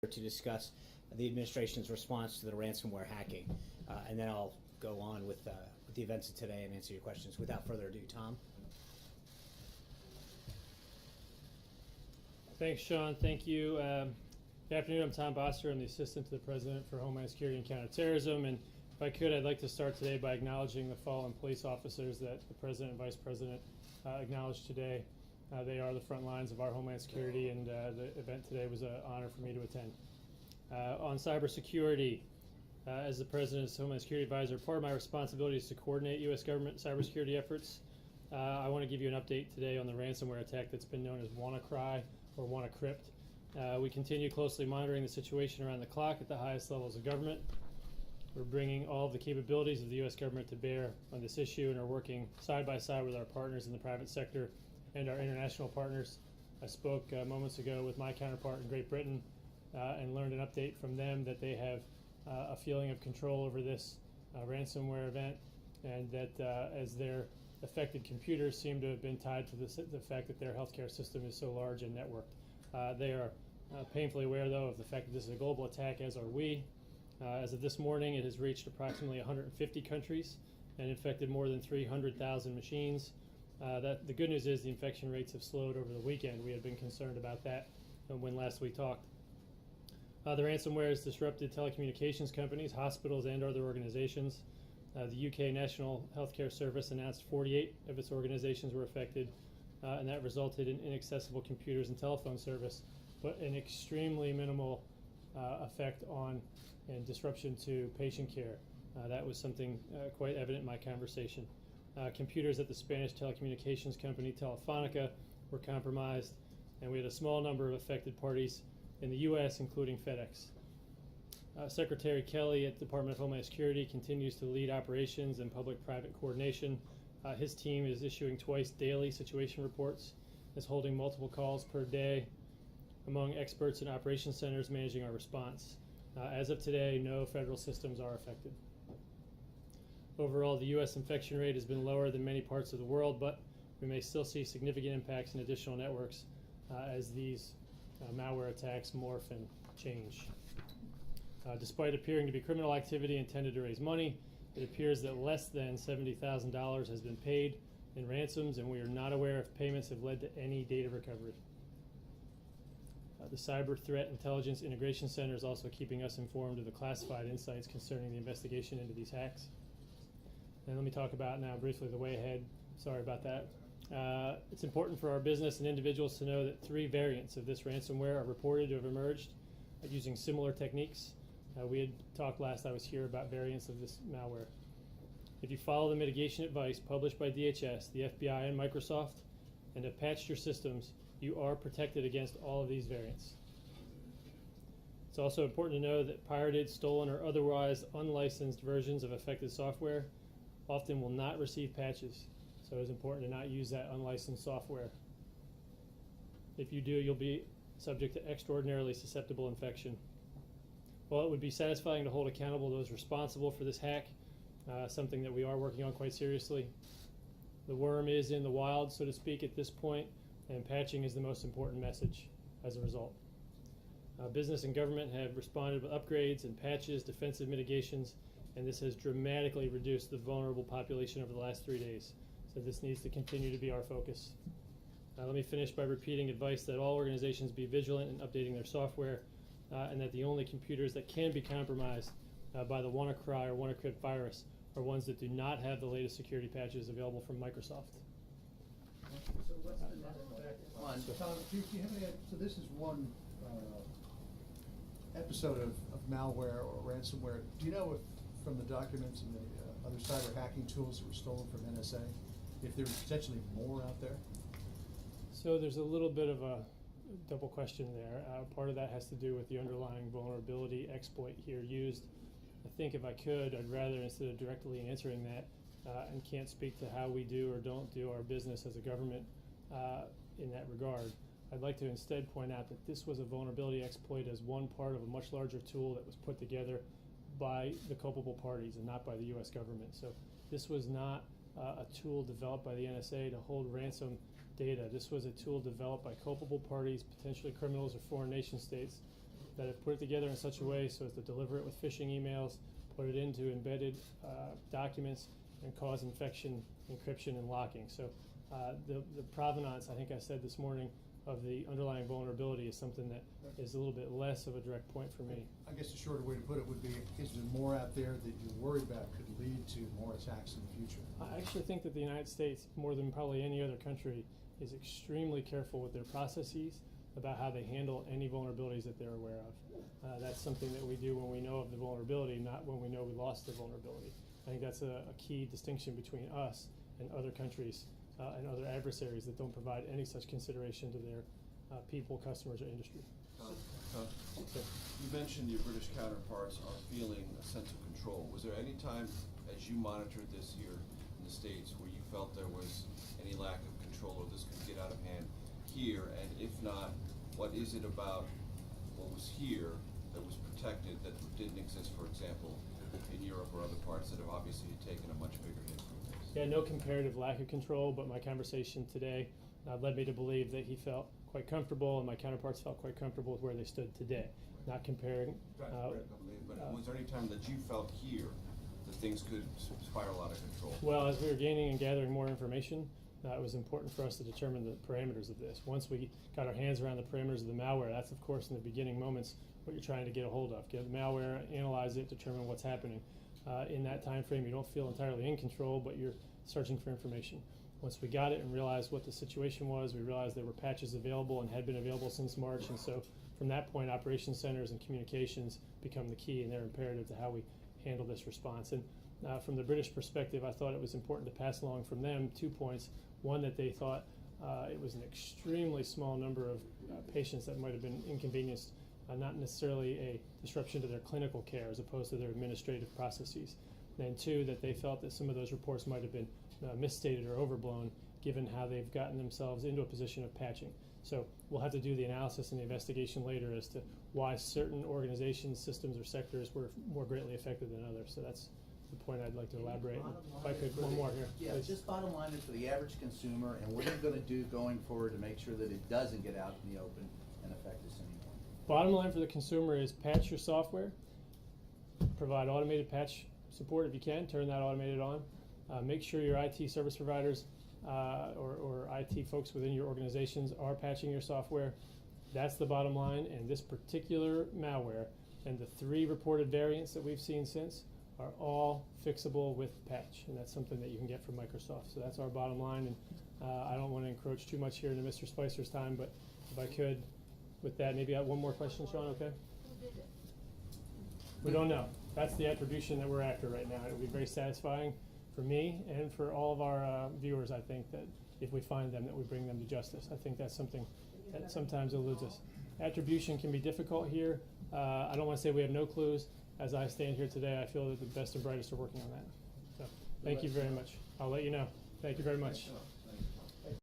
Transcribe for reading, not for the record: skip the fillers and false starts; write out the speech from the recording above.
to discuss the administration's response to the ransomware hacking, and then I'll go on with the events of today and answer your questions. Without further ado, Tom. Thanks, Sean. Thank you. Good afternoon. I'm Tom Bosser. I'm the Assistant to the President for Homeland Security and Counterterrorism. And if I could, I'd like to start today by acknowledging the fallen police officers that the President and Vice President acknowledged today. They are the front lines of our Homeland Security, and the event today was an honor for me to attend. On cybersecurity, as the President's Homeland Security Advisor, part of my responsibility is to coordinate U.S. government cybersecurity efforts. I want to give you an update today on the ransomware attack that's been known as WannaCry or WannaCrypt. We continue closely monitoring the situation around the clock at the highest levels of government. We're bringing all of the capabilities of the U.S. government to bear on this issue and are working side by side with our partners in the private sector and our international partners. I spoke moments ago with my counterpart in Great Britain and learned an update from them that they have a feeling of control over this ransomware event, and that as their affected computers seem to have been tied to the fact that their healthcare system is so large and networked. They are painfully aware, though, of the fact that this is a global attack, as are we. As of this morning, it has reached approximately 150 countries and infected more than 300,000 machines. The good news is the infection rates have slowed over the weekend. We had been concerned about that when last we talked. The ransomware has disrupted telecommunications companies, hospitals, and other organizations. The UK National Healthcare Service announced 48 of its organizations were affected, and that resulted in inaccessible computers and telephone service, but an extremely minimal effect on and disruption to patient care. That was something quite evident in my conversation. Computers at the Spanish telecommunications company Telefonica were compromised, and we had a small number of affected parties in the U.S., including FedEx. Secretary Kelly at the Department of Homeland Security continues to lead operations and public-private coordination. His team is issuing twice daily situation reports, is holding multiple calls per day among experts and operations centers managing our response. As of today, no federal systems are affected. Overall, the U.S. infection rate has been lower than many parts of the world, but we may still see significant impacts in additional networks as these malware attacks morph and change. Despite appearing to be criminal activity intended to raise money, it appears that less than $70,000 has been paid in ransoms, and we are not aware if payments have led to any data recovery. The Cyber Threat Intelligence Integration Center is also keeping us informed of the classified insights concerning the investigation into these hacks. And let me talk about now briefly the way ahead. Sorry about that. It's important for our business and individuals to know that 3 variants of this ransomware are reported to have emerged using similar techniques. We had talked last I was here about variants of this malware. If you follow the mitigation advice published by DHS, the FBI, and Microsoft, and have patched your systems, you are protected against all of these variants. It's also important to know that pirated, stolen, or otherwise unlicensed versions of affected software often will not receive patches, so it's important to not use that unlicensed software. If you do, you'll be subject to extraordinarily susceptible infection. While it would be satisfying to hold accountable those responsible for this hack, something that we are working on quite seriously, the worm is in the wild, so to speak, at this point, and patching is the most important message as a result. Business and government have responded with upgrades and patches, defensive mitigations, and this has dramatically reduced the vulnerable population over the last 3 days. So this needs to continue to be our focus. Let me finish by repeating advice that all organizations be vigilant in updating their software, and that the only computers that can be compromised by the WannaCry or WannaCrypt virus are ones that do not have the latest security patches available from Microsoft. So what's the net effect? Tom, do you have any, so this is one episode of malware or ransomware. Do you know if, from the documents and the other cyber hacking tools that were stolen from NSA, if there's potentially more out there? So there's a little bit of a double question there. Part of that has to do with the underlying vulnerability exploit here used. I think if I could, I'd rather, instead of directly answering that, and can't speak to how we do or don't do our business as a government in that regard, I'd like to instead point out that this was a vulnerability exploit as one part of a much larger tool that was put together by the culpable parties and not by the U.S. government. So this was not a tool developed by the NSA to hold ransom data. This was a tool developed by culpable parties, potentially criminals or foreign nation states, that have put it together in such a way so as to deliver it with phishing emails, put it into embedded documents, and cause infection, encryption, and locking. So the provenance, I think I said this morning, of the underlying vulnerability is something that is a little bit less of a direct point for me. I guess the shorter way to put it would be, is there more out there that you're worried about could lead to more attacks in the future? I actually think that the United States, more than probably any other country, is extremely careful with their processes about how they handle any vulnerabilities that they're aware of. That's something that we do when we know of the vulnerability, not when we know we lost the vulnerability. I think that's a key distinction between us and other countries and other adversaries that don't provide any such consideration to their people, customers, or industry. You mentioned your British counterparts are feeling a sense of control. Was there any time, as you monitored this here in the States, where you felt there was any lack of control or this could get out of hand here? And if not, what is it about what was here that was protected that didn't exist, for example, in Europe or other parts that have obviously taken a much bigger hit from this? Yeah, no comparative lack of control, but my conversation today led me to believe that he felt quite comfortable and my counterparts felt quite comfortable with where they stood today, not comparing. But was there any time that you felt here that things could spiral out of control? Well, as we were gaining and gathering more information, it was important for us to determine the parameters of this. Once we got our hands around the parameters of the malware, that's of course in the beginning moments what you're trying to get a hold of. Get the malware, analyze it, determine what's happening. In that time frame, you don't feel entirely in control, but you're searching for information. Once we got it and realized what the situation was, we realized there were patches available and had been available since March, and so from that point, operations centers and communications become the key, and they're imperative to how we handle this response. And from the British perspective, I thought it was important to pass along from them 2 points. One, that they thought it was an extremely small number of patients that might have been inconvenienced, not necessarily a disruption to their clinical care as opposed to their administrative processes. And two, that they felt that some of those reports might have been misstated or overblown given how they've gotten themselves into a position of patching. So we'll have to do the analysis and the investigation later as to why certain organizations, systems, or sectors were more greatly affected than others. So that's the point I'd like to elaborate. If I could, one more here. Yeah, please. just bottom line is for the average consumer, and what are you gonna do going forward to make sure that it doesn't get out in the open and affect us anymore? Bottom line for the consumer is patch your software, provide automated patch support if you can, turn that automated on. Make sure your IT service providers or IT folks within your organizations are patching your software. That's the bottom line, and this particular malware and the 3 reported variants that we've seen since are all fixable with patch, and that's something that you can get from Microsoft. So that's our bottom line, and I don't want to encroach too much here into Mr. Spicer's time, but if I could, with that, maybe I have one more question, Sean, okay? Who did it? We don't know. That's the attribution that we're after right now. It would be very satisfying for me and for all of our viewers, I think, that if we find them, that we bring them to justice. I think that's something that sometimes eludes us. Attribution can be difficult here. I don't want to say we have no clues. As I stand here today, I feel that the best and brightest are working on that. So, thank you very much. I'll let you know. Thank you very much.